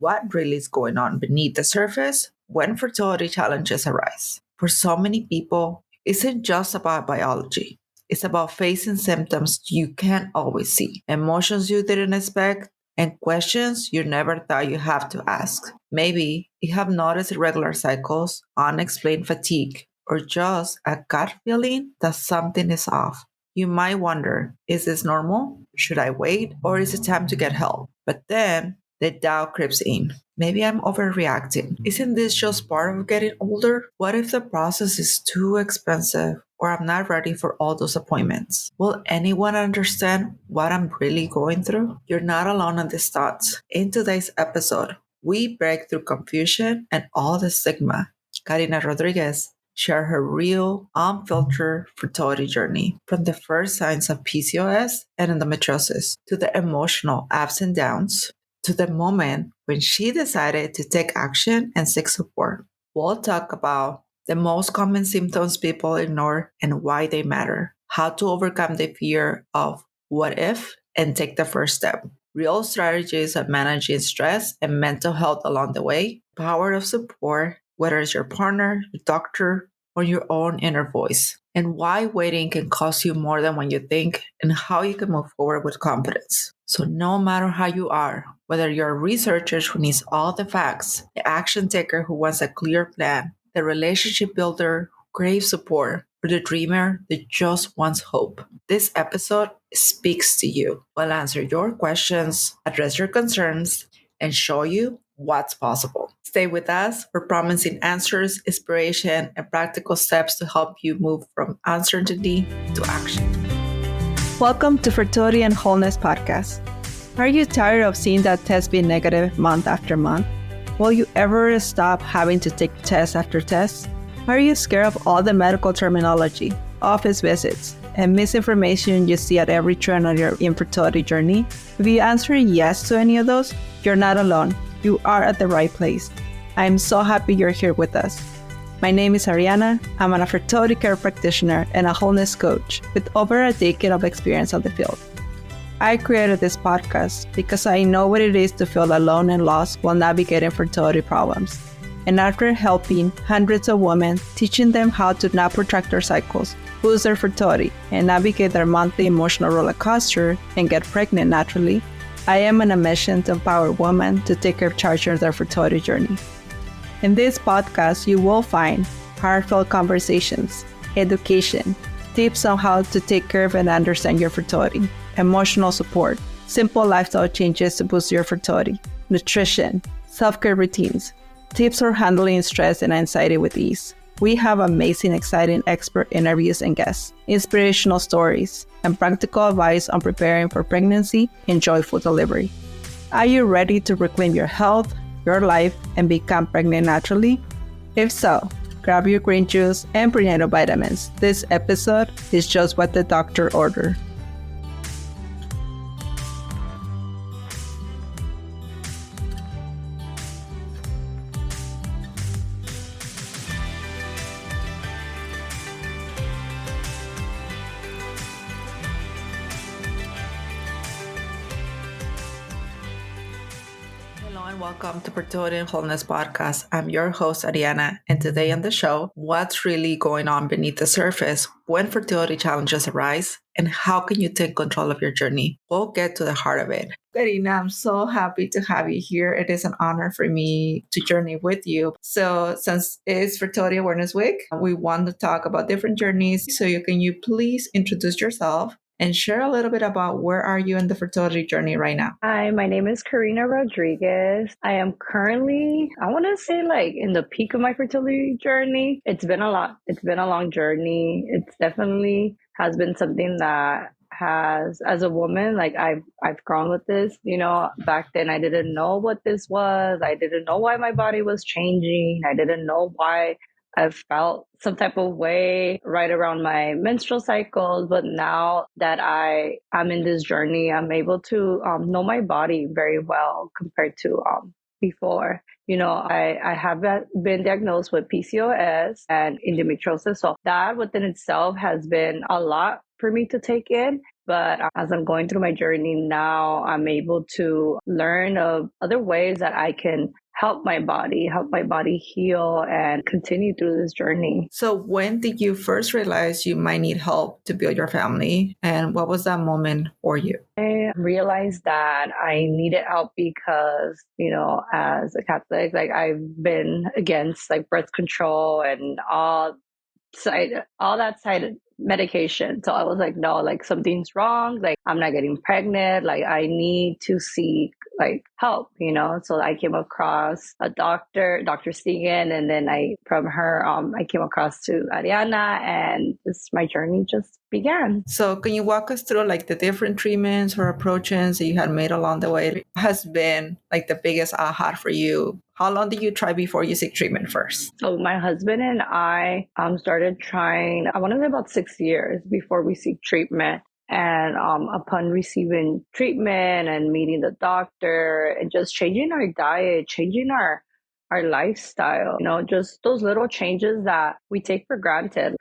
what really is going on beneath the surface when fertility challenges arise. For so many people, it isn't just about biology. It's about facing symptoms you can't always see, emotions you didn't expect, and questions you never thought you have to ask. Maybe you have noticed irregular cycles, unexplained fatigue, or just a gut feeling that something is off. You might wonder, is this normal? Should I wait? Or is it time to get help? But then the doubt creeps in. Maybe I'm overreacting. Isn't this just part of getting older? What if the process is too expensive or I'm not ready for all those appointments? Will anyone understand what I'm really going through? You're not alone in these thoughts. In today's episode, we break through confusion and all the stigma. Karina Rodriguez share her real, unfiltered fertility journey from the first signs of PCOS and endometriosis to the emotional ups and downs to the moment when she decided to take action and seek support. We'll talk about the most common symptoms people ignore and why they matter, how to overcome the fear of what if and take the first step, real strategies of managing stress and mental health along the way, power of support, whether it's your partner, your doctor, or your own inner voice, and why waiting can cost you more than when you think, and how you can move forward with confidence. So, no matter how you are, whether you're a researcher who needs all the facts, the action taker who wants a clear plan, the relationship builder who craves support, or the dreamer that just wants hope, this episode speaks to you. We'll answer your questions, address your concerns, and show you what's possible. Stay with us. We're promising answers, inspiration, and practical steps to help you move from uncertainty to action. Welcome to Fertility and Wholeness Podcast. Are you tired of seeing that test be negative month after month? Will you ever stop having to take test after test? Are you scared of all the medical terminology, office visits, and misinformation you see at every turn on your infertility journey? If you answer yes to any of those, you're not alone. You are at the right place. I'm so happy you're here with us. My name is Ariana. I'm a fertility care practitioner and a wholeness coach with over a decade of experience on the field. I created this podcast because I know what it is to feel alone and lost while navigating fertility problems. And after helping hundreds of women, teaching them how to not protract their cycles, boost their fertility, and navigate their monthly emotional roller coaster and get pregnant naturally, I am on a mission to empower women to take charge of their fertility journey. In this podcast, you will find heartfelt conversations, education, tips on how to take care of and understand your fertility, emotional support, simple lifestyle changes to boost your fertility, nutrition, self-care routines, tips for handling stress and anxiety with ease. We have amazing, exciting expert interviews and guests, inspirational stories, and practical advice on preparing for pregnancy and joyful delivery. Are you ready to reclaim your health, your life, and become pregnant naturally? If so, grab your green juice and prenatal vitamins. This episode is just what the doctor ordered. Hello and welcome to Fertility and Wholeness Podcast. I'm your host, Ariana, and today on the show, what's really going on beneath the surface when fertility challenges arise and how can you take control of your journey? We'll get to the heart of it. Karina, I'm so happy to have you here. It is an honor for me to journey with you. So since it's Fertility Awareness Week, we want to talk about different journeys. So can you please introduce yourself and share a little bit about where are you in the fertility journey right now? Hi, my name is Karina Rodriguez. I am currently, I want to say like in the peak of my fertility journey. It's been a lot. It's been a long journey. It's definitely has been something that has, as a woman, like I've grown with this. You know, back then I didn't know what this was. I didn't know why my body was changing. I didn't know why I felt some type of way right around my menstrual cycles. But now that I'm in this journey, I'm able to know my body very well compared to before. You know, I have been diagnosed with PCOS and endometriosis. So that within itself has been a lot for me to take in. But as I'm going through my journey now, I'm able to learn of other ways that I can help my body heal and continue through this journey. So, when did you first realize you might need help to build your family? And what was that moment for you? I realized that I needed help because, as a Catholic, like I've been against like birth control and all that side medication. So I was like, no, like something's wrong. Like I'm not getting pregnant. Like I need to seek like help. So I came across a Dr. Stegan, and then from her, I came across to Ariana, and my journey just began. So, can you walk us through like the different treatments or approaches that you had made along the way? What has been like the biggest aha for you? How long did you try before you seek treatment first? So my husband and I started trying, I want to say about 6 years before we seek treatment. And upon receiving treatment and meeting the doctor and just changing our diet, changing our lifestyle, just those little changes that we take for granted.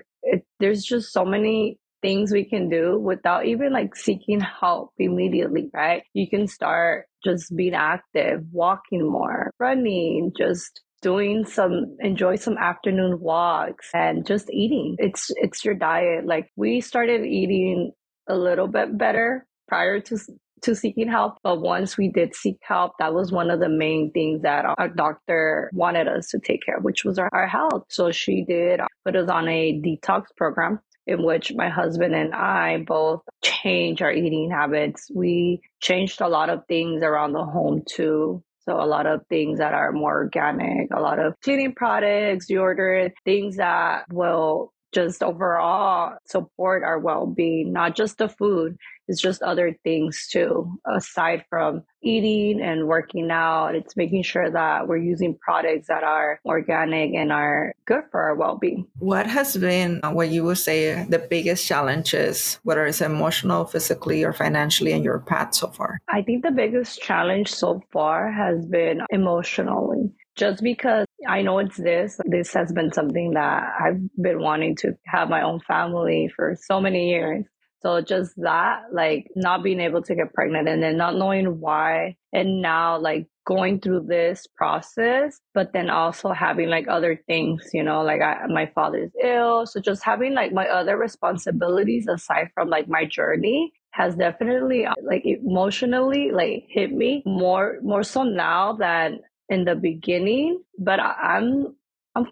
There's just so many things we can do without even like seeking help immediately, right? You can start just being active, walking more, running, just enjoy some afternoon walks, and just eating. It's your diet. Like we started eating a little bit better prior to seeking help, but once we did seek help, that was one of the main things that our doctor wanted us to take care of, which was our health. So she did put us on a detox program in which my husband and I both changed our eating habits. We changed a lot of things around the home too. So a lot of things that are more organic, a lot of cleaning products, deodorant, things that will just overall support our well-being, not just the food. It's just other things too. Aside from eating and working out, it's making sure that we're using products that are organic and are good for our well-being. What has been what you would say the biggest challenges, whether it's emotional, physically, or financially, in your path so far? I think the biggest challenge so far has been emotionally, just because I know this has been something that I've been wanting to have my own family for so many years. So just that, like not being able to get pregnant and then not knowing why. And now like going through this process, but then also having like other things, like my father's ill. So just having like my other responsibilities aside from like my journey has definitely like emotionally like hit me more so now than in the beginning. But I'm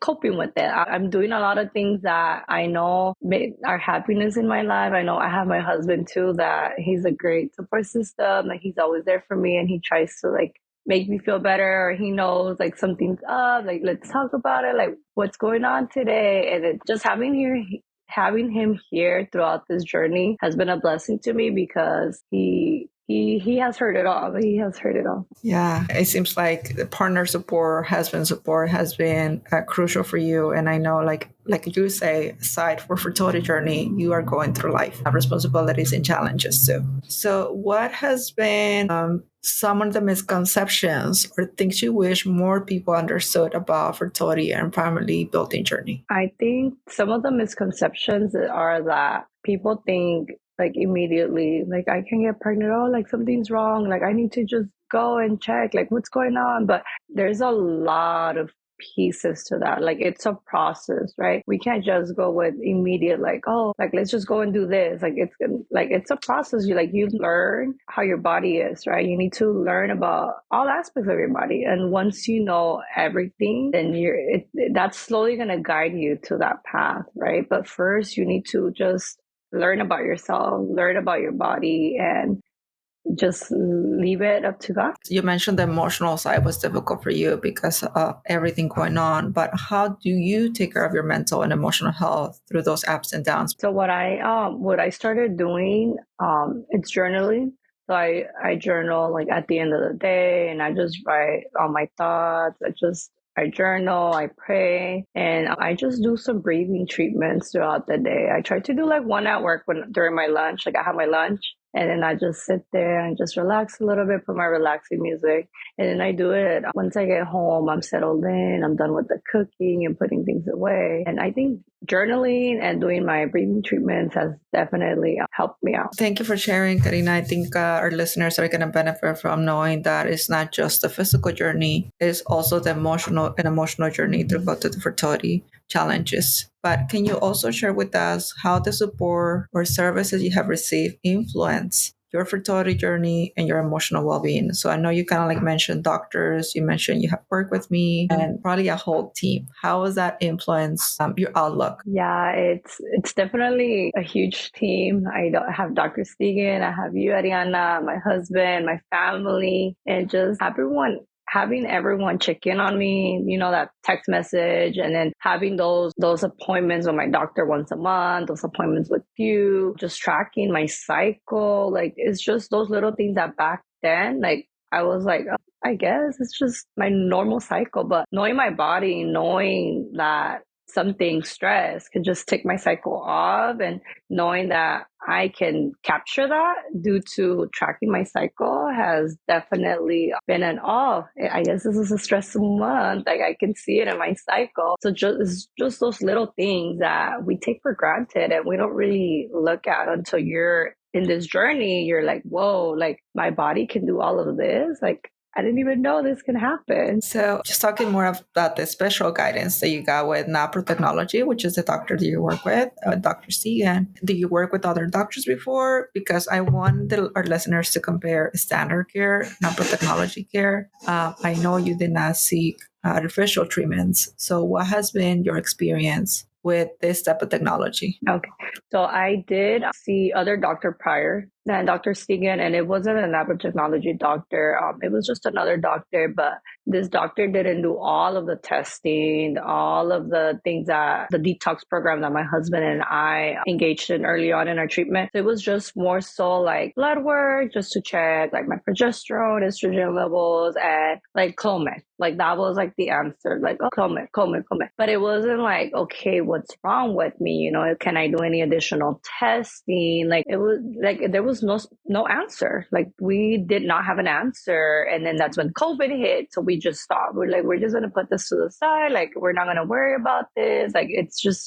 coping with it. I'm doing a lot of things that I know are happiness in my life. I know I have my husband too, that he's a great support system. Like he's always there for me, and he tries to like make me feel better. Or he knows like something's up, like let's talk about it, like what's going on today. And just having him here throughout this journey has been a blessing to me because he has heard it all. He has heard it all. Yeah, it seems like the partner support, husband support has been crucial for you. And I know, like you say, aside for fertility journey, you are going through life, have responsibilities and challenges too. So, what has been some of the misconceptions or things you wish more people understood about fertility and family building journey? I think some of the misconceptions are that people think like immediately, like I can get pregnant, oh, like something's wrong, like I need to just go and check, like what's going on. But there's a lot of pieces to that. Like it's a process, right? We can't just go with immediate, like, oh, like let's just go and do this. It's a process. You learn how your body is, right? You need to learn about all aspects of your body. And once you know everything, then that's slowly gonna guide you to that path, right? But first you need to just learn about yourself, learn about your body, and just leave it up to God. You mentioned the emotional side was difficult for you because of everything going on, but how do you take care of your mental and emotional health through those ups and downs? So what I started doing, it's journaling. So I journal like at the end of the day, and I just write all my thoughts. I journal, I pray, and I just do some breathing treatments throughout the day. I try to do like one at work during my lunch. Like I have my lunch, And then I just sit there and just relax a little bit, put my relaxing music. And then I do it once I get home, I'm settled in, I'm done with the cooking and putting things away. And I think journaling and doing my breathing treatments has definitely helped me out. Thank you for sharing, Karina. I think our listeners are going to benefit from knowing that it's not just the physical journey, it's also the emotional journey throughout the fertility challenges. But can you also share with us how the support or services you have received influence your fertility journey and your emotional well-being? So I know you kind of like mentioned doctors, you mentioned you have worked with me and probably a whole team. How has that influenced your outlook? Yeah, it's definitely a huge team. I don't have Dr. Stegan, I have you, Ariana, my husband, my family, and just having everyone check in on me, that text message, and then having those appointments with my doctor once a month, those appointments with you, just tracking my cycle. Like, it's just those little things that back then, like, I was like, oh, I guess it's just my normal cycle. But knowing my body, knowing that something stress could just take my cycle off, and knowing that I can capture that due to tracking my cycle has definitely been I guess this is a stressful month. Like, I can see it in my cycle. So it's just those little things that we take for granted and we don't really look at until you're in this journey. You're like, whoa, like my body can do all of this. Like, I didn't even know this can happen. So, just talking more about the special guidance that you got with NAPRO Technology, which is the doctor that you work with, Dr. Stegan. Do you work with other doctors before? Because I want our listeners to compare standard care, NAPRO Technology care. I know you did not seek artificial treatments. So, what has been your experience with this type of technology? Okay. So I did see other doctor prior than Dr. Stegan, and it wasn't an nanotechnology doctor. It was just another doctor, but this doctor didn't do all of the testing, all of the things that the detox program that my husband and I engaged in early on in our treatment. So it was just more so like blood work, just to check like my progesterone, estrogen levels, and like Clomid. Like, that was like the answer, like, oh, Clomid. But it wasn't like, okay, what's wrong with me? Can I do any additional testing? Like, it was like, there was no answer. Like, we did not have an answer. And then that's when COVID hit. So we just stopped. We're like, we're just going to put this to the side. Like, we're not going to worry about this. Like,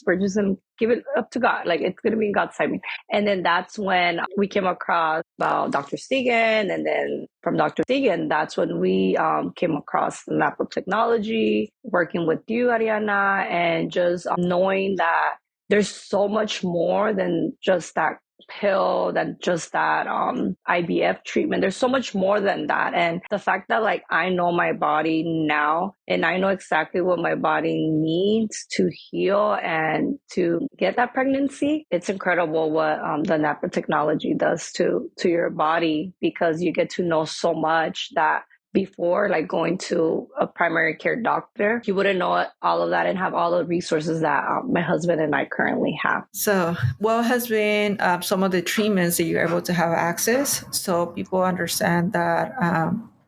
we're just going to give it up to God. Like, it's going to be in God's timing. And then that's when we came across about Dr. Stegan. And then from Dr. Stegan, that's when we came across the NAPRO technology, working with you, Ariana, and just knowing that there's so much more than just that pill, than just that IVF treatment. There's so much more than that. And the fact that like I know my body now and I know exactly what my body needs to heal and to get that pregnancy, it's incredible what the NAPRO technology does to your body, because you get to know so much that before, like going to a primary care doctor, you wouldn't know all of that and have all the resources that my husband and I currently have. So, what has been some of the treatments that you're able to have access so people understand that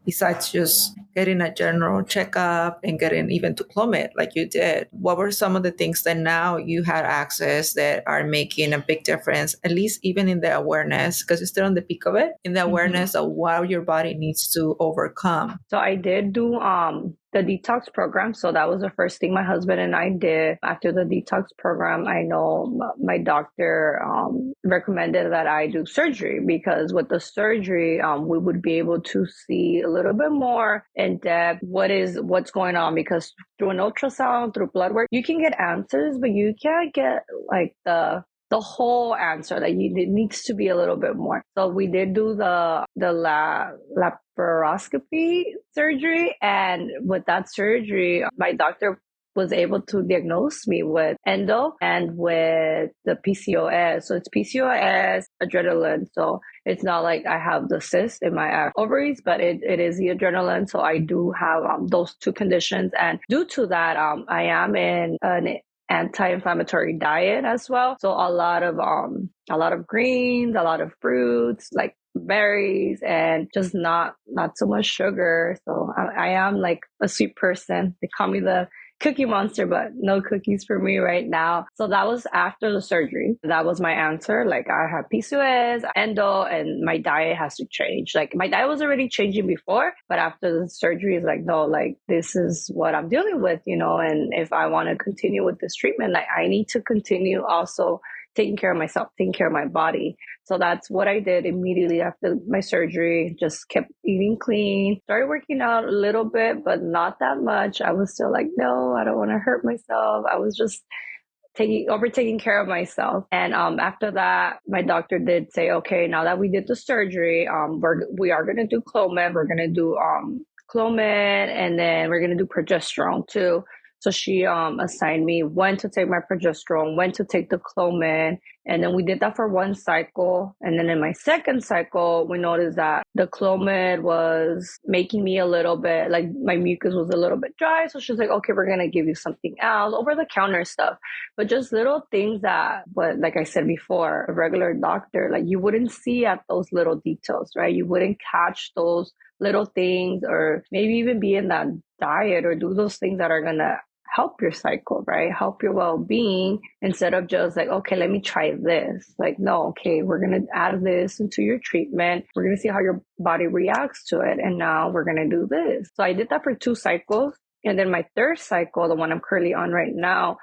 besides just getting a general checkup and getting even to Clomid like you did, what were some of the things that now you had access that are making a big difference, at least even in the awareness, because you're still on the peak of it, in the awareness of what your body needs to overcome? So I did do the detox program. So that was the first thing my husband and I did. After the detox program, I know my doctor recommended that I do surgery, because with the surgery, we would be able to see a little bit more in depth what's going on, because through an ultrasound, through blood work, you can get answers, but you can't get like the whole answer. Like, it needs to be a little bit more. So we did do the laparoscopy surgery, and with that surgery, my doctor was able to diagnose me with endo and with the PCOS. So it's PCOS, adrenaline. So it's not like I have the cyst in my ovaries, but it is the adrenaline. So I do have those two conditions. And due to that, I am in an anti-inflammatory diet as well. So a lot of greens, a lot of fruits, like berries, and just not so much sugar. So I am like a sweet person. They call me the Cookie Monster, but no cookies for me right now. So that was after the surgery. That was my answer. Like, I have PCOS, endo, and my diet has to change. Like, my diet was already changing before, but after the surgery, it's like, no, like, this is what I'm dealing with, and if I want to continue with this treatment, like, I need to continue also taking care of myself, taking care of my body. So that's what I did immediately after my surgery. Just kept eating clean, started working out a little bit, but not that much. I was still like, no, I don't want to hurt myself. I was just taking care of myself. And after that, my doctor did say, okay, now that we did the surgery, we are going to do Clomid. We're going to do Clomid, and then we're going to do progesterone too. So she assigned me when to take my progesterone, when to take the Clomid. And then we did that for one cycle. And then in my second cycle, we noticed that the Clomid was making me a little bit, like my mucus was a little bit dry. So she's like, okay, we're going to give you something else, over the counter stuff. But just little things that, but like I said before, a regular doctor, like you wouldn't see at those little details, right? You wouldn't catch those little things, or maybe even be in that diet or do those things that are going to help your cycle, right? Help your well-being, instead of just like, okay, let me try this. Like, no, okay, we're going to add this into your treatment. We're going to see how your body reacts to it. And now we're going to do this. So I did that for 2 cycles. And then my third cycle, the one I'm currently on right now,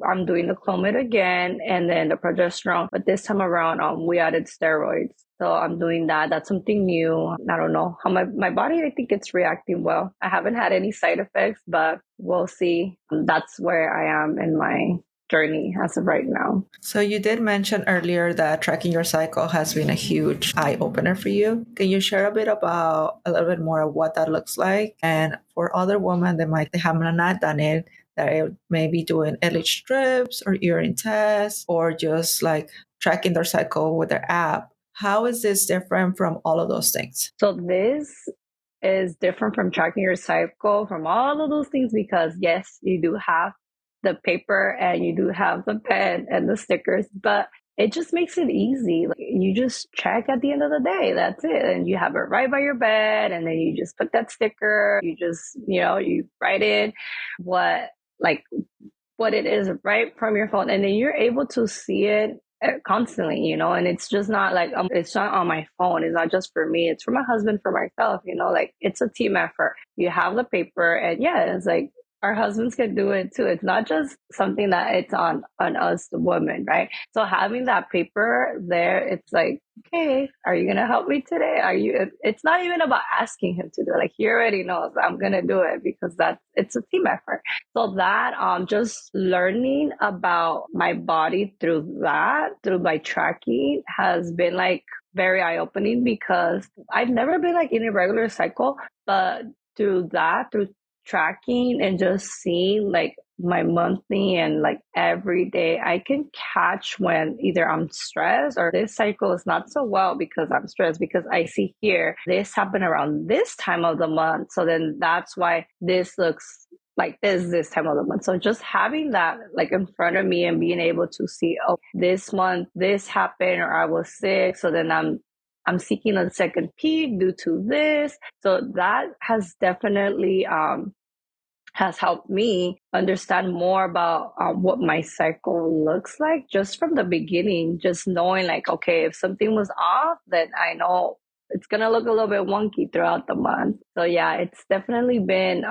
I'm doing the Clomid again, and then the progesterone. But this time around, we added steroids. So I'm doing that. That's something new. I don't know how my body, I think it's reacting well. I haven't had any side effects, but we'll see. That's where I am in my journey as of right now. So you did mention earlier that tracking your cycle has been a huge eye opener for you. Can you share a little bit more of what that looks like? And for other women that might have not done it, that may be doing LH strips or urine tests, or just like tracking their cycle with their app. How is this different from all of those things? So this is different from tracking your cycle, from all of those things, because yes, you do have the paper and you do have the pen and the stickers, but it just makes it easy. Like, you just check at the end of the day. That's it. And you have it right by your bed. And then you just put that sticker. You just, you write in what it is right from your phone. And then you're able to see it constantly, and it's just not like, it's not on my phone. It's not just for me. It's for my husband, for myself, like it's a team effort. You have the paper, and yeah, it's like, our husbands can do it too. It's not just something that it's on us, the women, right? So having that paper there, it's like, okay, are you going to help me today? It's not even about asking him to do it. Like, he already knows I'm going to do it, because it's a team effort. So that, just learning about my body through my tracking, has been like very eye-opening, because I've never been like in a regular cycle, but through tracking and just seeing like my monthly and like every day, I can catch when either I'm stressed or this cycle is not so well because I'm stressed, because I see here this happened around this time of the month. So then that's why this looks like this time of the month. So just having that like in front of me and being able to see, oh, this month this happened, or I was sick, so then I'm seeking a second peak due to this. So that has definitely has helped me understand more about what my cycle looks like, just from the beginning, just knowing like, okay, if something was off, then I know it's going to look a little bit wonky throughout the month. So yeah, it's definitely been,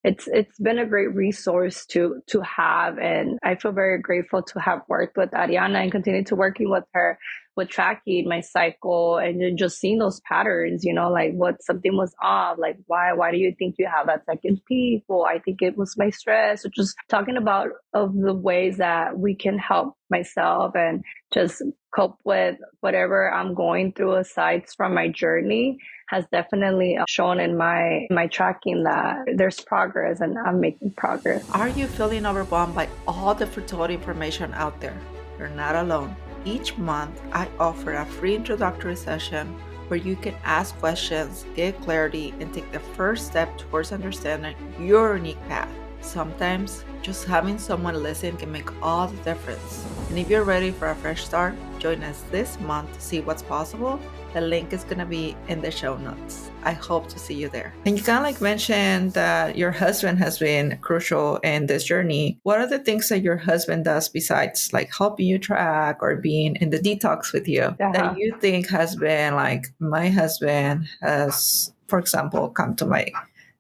it's been a great resource to have. And I feel very grateful to have worked with Ariana and continue to working with her with tracking my cycle, and then just seeing those patterns, like what something was off, like why do you think you have that second peak? Well, I think it was my stress. So just talking about of the ways that we can help myself and just cope with whatever I'm going through aside from my journey, has definitely shown in my tracking that there's progress and I'm making progress. Are you feeling overwhelmed by all the fertility information out there? You're not alone. Each month, I offer a free introductory session where you can ask questions, get clarity, and take the first step towards understanding your unique path. Sometimes just having someone listen can make all the difference. And if you're ready for a fresh start, join us this month to see what's possible. The link is going to be in the show notes. I hope to see you there. And you kind of like mentioned that your husband has been crucial in this journey. What are the things that your husband does besides like helping you track or being in the detox with you that Uh-huh. you think has been like my husband has, for example, come to my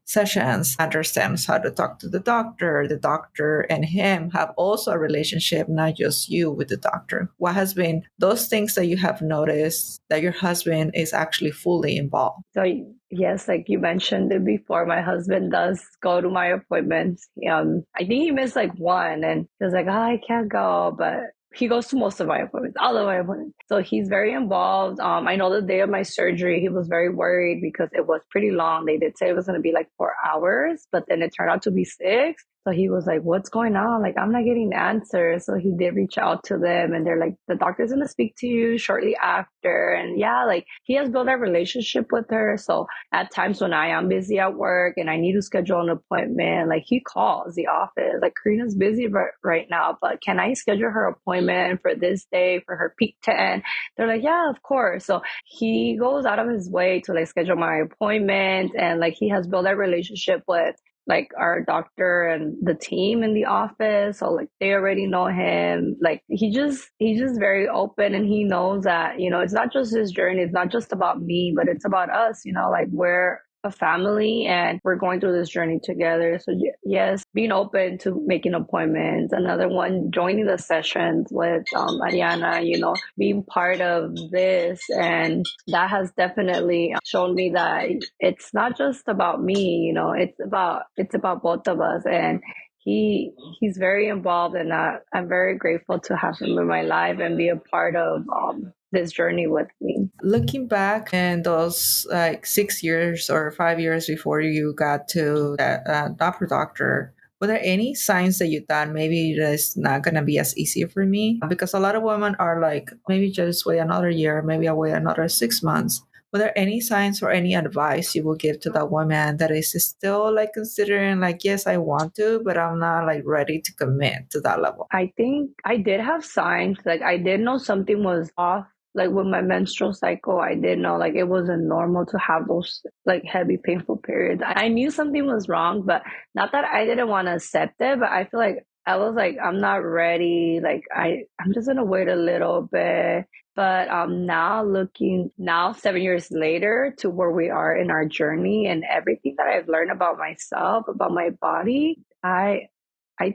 sessions, understands how to talk to the doctor. The doctor and him have also a relationship, not just you with the doctor. What has been those things that you have noticed that your husband is actually fully involved? So yes, like you mentioned it before, my husband does go to my appointments. I think he missed like one, and he was like, "Oh, I can't go," but he goes to most of my appointments, all of my appointments. So he's very involved. I know the day of my surgery, he was very worried because it was pretty long. They did say it was going to be like 4 hours, but then it turned out to be six. So he was like, "What's going on? Like, I'm not getting answers." So he did reach out to them, and they're like, "The doctor's going to speak to you shortly after." And yeah, like he has built a relationship with her. So at times when I am busy at work and I need to schedule an appointment, like he calls the office, like, "Karina's busy right now, but can I schedule her appointment for this day for her peak 10?" They're like, "Yeah, of course." So he goes out of his way to like schedule my appointment, and like he has built a relationship with like our doctor and the team in the office, so like they already know him. Like he's just very open, and he knows that, it's not just his journey, it's not just about me, but it's about us. Like we're a family and we're going through this journey together. So yes, being open to making appointments. Another one, joining the sessions with Ariana, being part of this. And that has definitely shown me that it's not just about me, it's about both of us. And he's very involved in that. I'm very grateful to have him in my life and be a part of this journey with me. Looking back in those like 6 years or 5 years before you got to that doctor, were there any signs that you thought maybe it's not going to be as easy for me? Because a lot of women are like, maybe just wait another year, maybe I'll wait another 6 months. Were there any signs or any advice you will give to that woman that is still like considering like, yes, I want to, but I'm not like ready to commit to that level? I think I did have signs. Like I did know something was off. Like with my menstrual cycle, I did know like it wasn't normal to have those like heavy, painful periods. I knew something was wrong, but not that I didn't want to accept it. But I feel like I was like, I'm not ready. Like I'm just gonna wait a little bit. But now looking now 7 years later to where we are in our journey and everything that I've learned about myself, about my body, I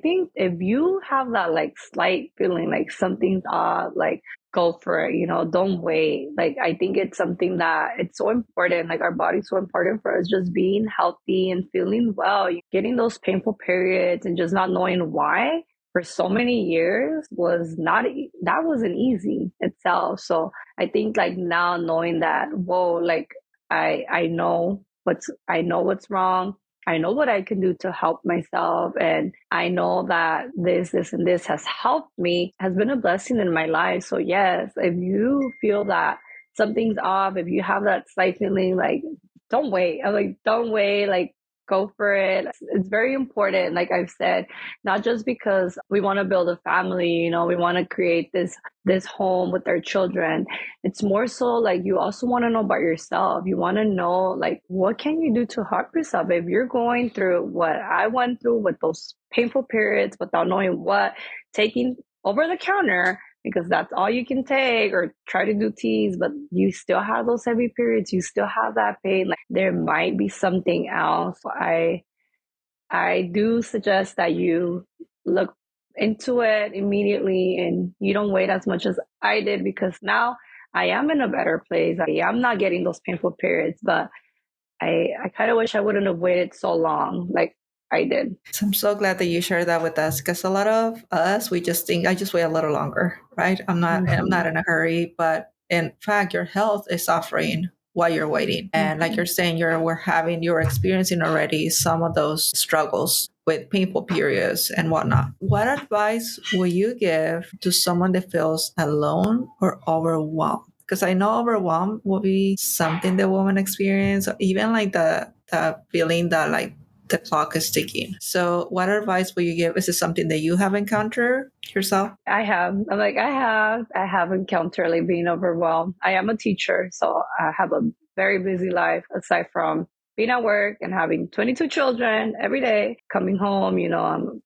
think if you have that like slight feeling like something's off, like go for it, don't wait. Like I think it's something that it's so important. Like our body's so important for us, just being healthy and feeling well. Getting those painful periods and just not knowing why for so many years was not that wasn't easy itself. So I think like now knowing that, whoa, like I know what's wrong. I know what I can do to help myself. And I know that this, and this has helped me, has been a blessing in my life. So, yes, if you feel that something's off, if you have that slight feeling, like, don't wait. I'm like, don't wait. Like, go for it. It's very important. Like I've said, not just because we want to build a family, we want to create this home with our children. It's more so like you also want to know about yourself. You want to know like what can you do to help yourself if you're going through what I went through with those painful periods without knowing what, taking over the counter because that's all you can take, or try to do teas, but you still have those heavy periods, you still have that pain. Like there might be something else. I do suggest that you look into it immediately and you don't wait as much as I did, because now I am in a better place. I'm not getting those painful periods, but I kind of wish I wouldn't have waited so long like I did. So I'm so glad that you shared that with us because a lot of us we just think I just wait a little longer, right? I'm not Mm-hmm. in a hurry, but in fact your health is suffering while you're waiting. And like Mm-hmm. you're saying, you're experiencing already some of those struggles with painful periods and whatnot. What advice would you give to someone that feels alone or overwhelmed? Because I know overwhelmed will be something the woman experience, or even like the feeling that like the clock is ticking. So what advice will you give? Is it something that you have encountered yourself? I have encountered like being overwhelmed. I am a teacher, so I have a very busy life aside from being at work and having 22 children every day, coming home,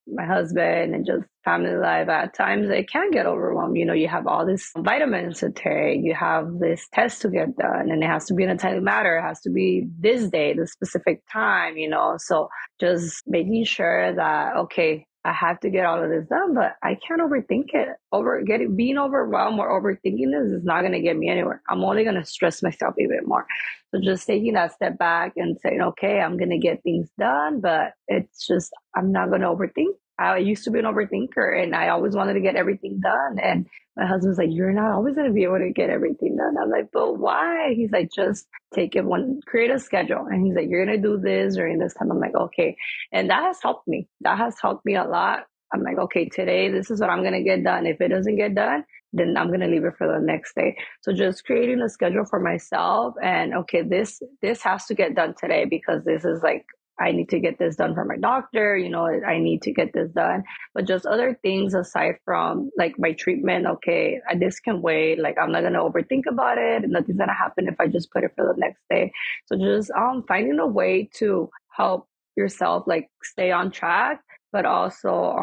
my husband and just family life. At times it can get overwhelmed. You have all these vitamins to take, you have this test to get done, and it has to be in a timely manner. It has to be this day, the specific time, so just making sure that, okay, I have to get all of this done, but I can't overthink it. Being overwhelmed or overthinking this is not going to get me anywhere. I'm only going to stress myself even more. So just taking that step back and saying, okay, I'm going to get things done, but it's just, I'm not going to overthink. I used to be an overthinker and I always wanted to get everything done. And my husband's like, you're not always going to be able to get everything done. I'm like, but why? He's like, just create a schedule. And he's like, you're going to do this during this time. I'm like, okay. And that has helped me. That has helped me a lot. I'm like, okay, today, this is what I'm going to get done. If it doesn't get done, then I'm going to leave it for the next day. So just creating a schedule for myself and, okay, this has to get done today because this is like, I need to get this done for my doctor, I need to get this done. But just other things aside from like my treatment, okay, this can wait. Like I'm not going to overthink about it. And nothing's going to happen if I just put it for the next day. So just finding a way to help yourself like stay on track, but also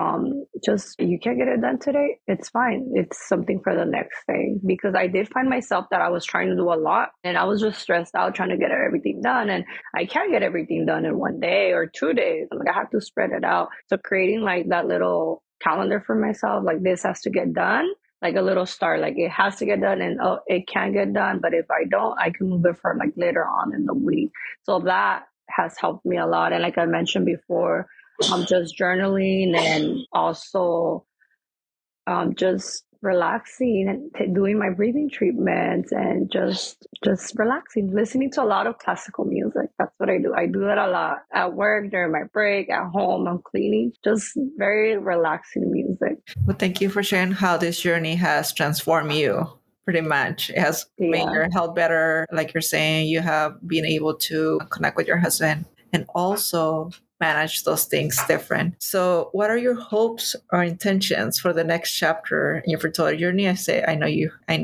just you can't get it done today, it's fine. It's something for the next day. Because I did find myself that I was trying to do a lot and I was just stressed out trying to get everything done. And I can't get everything done in one day or 2 days. Like I have to spread it out. So creating like that little calendar for myself, like this has to get done, like a little star, like it has to get done and it can get done. But if I don't, I can move it for like later on in the week. So that has helped me a lot. And like I mentioned before, I'm just journaling and also just relaxing and doing my breathing treatments and just relaxing, listening to a lot of classical music. That's what I do. I do that a lot at work, during my break, at home, I'm cleaning, just very relaxing music. Well, thank you for sharing how this journey has transformed you. Pretty much, it has made Yeah. your health better. Like you're saying, you have been able to connect with your husband and also manage those things different. So what are your hopes or intentions for the next chapter in your fertility journey? I know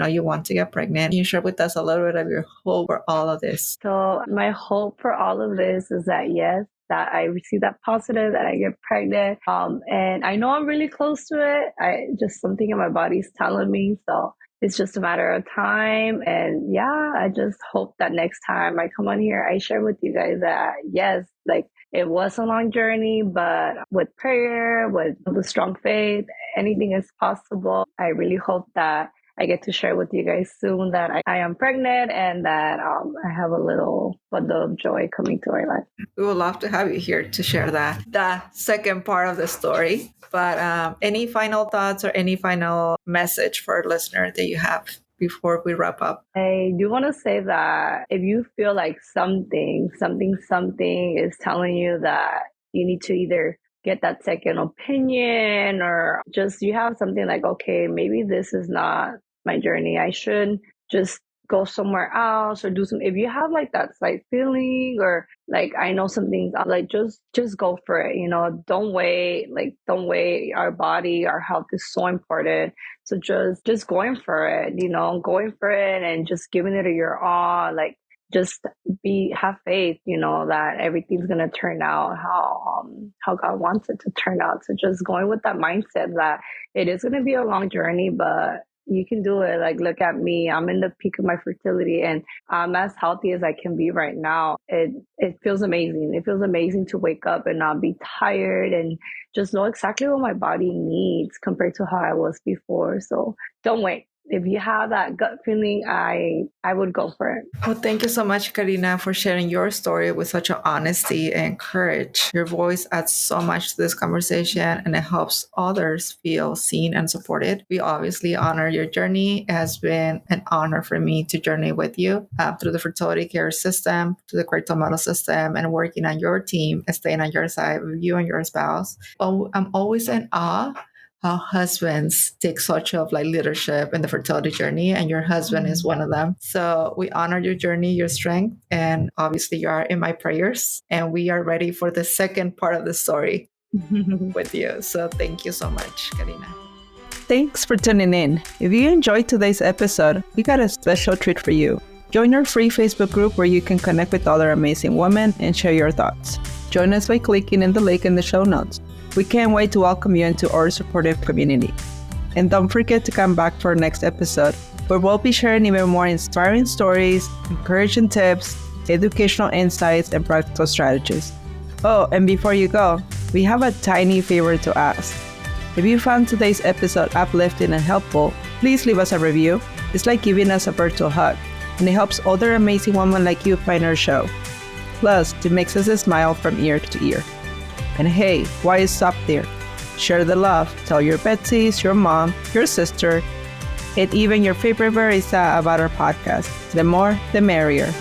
you want to get pregnant. Can you share with us a little bit of your hope for all of this? So my hope for all of this is that, yes, that I receive that positive, that I get pregnant. And I know I'm really close to it. I just something in my body's telling me. So it's just a matter of time. And yeah, I just hope that next time I come on here, I share with you guys that, yes, like it was a long journey, but with prayer, with the strong faith, anything is possible. I really hope that I get to share with you guys soon that I am pregnant and that I have a little bundle of joy coming to our life. We would love to have you here to share the second part of the story. But any final thoughts or any final message for our listener that you have before we wrap up? I do want to say that if you feel like something is telling you that you need to either get that second opinion or just you have something like, okay, maybe this is not my journey. I should just go somewhere else or do some, if you have like that slight feeling or like, I know something's like, just go for it. Don't wait, our body, our health is so important. So just going for it, going for it and just giving it your all, like just have faith, that everything's going to turn out how God wants it to turn out. So just going with that mindset that it is going to be a long journey, but you can do it. Like, look at me. I'm in the peak of my fertility and I'm as healthy as I can be right now. It feels amazing. It feels amazing to wake up and not be tired and just know exactly what my body needs compared to how I was before. So don't wait. If you have that gut feeling, I would go for it. Well, thank you so much, Karina, for sharing your story with such an honesty and courage. Your voice adds so much to this conversation and it helps others feel seen and supported. We obviously honor your journey. It has been an honor for me to journey with you through the fertility care system, through the Correcto Model system, and working on your team and staying on your side with you and your spouse. Oh, I'm always in awe how husbands take such of like leadership in the fertility journey, and your husband is one of them. So we honor your journey, your strength, and obviously you are in my prayers. And we are ready for the second part of the story with you. So thank you so much, Karina. Thanks for tuning in. If you enjoyed today's episode, we got a special treat for you. Join our free Facebook group where you can connect with other amazing women and share your thoughts. Join us by clicking in the link in the show notes. We can't wait to welcome you into our supportive community. And don't forget to come back for our next episode, where we'll be sharing even more inspiring stories, encouraging tips, educational insights, and practical strategies. Oh, and before you go, we have a tiny favor to ask. If you found today's episode uplifting and helpful, please leave us a review. It's like giving us a virtual hug, and it helps other amazing women like you find our show. Plus, it makes us smile from ear to ear. And hey, why stop there? Share the love. Tell your Betsies, your mom, your sister, and even your favorite barista about our podcast. The more, the merrier.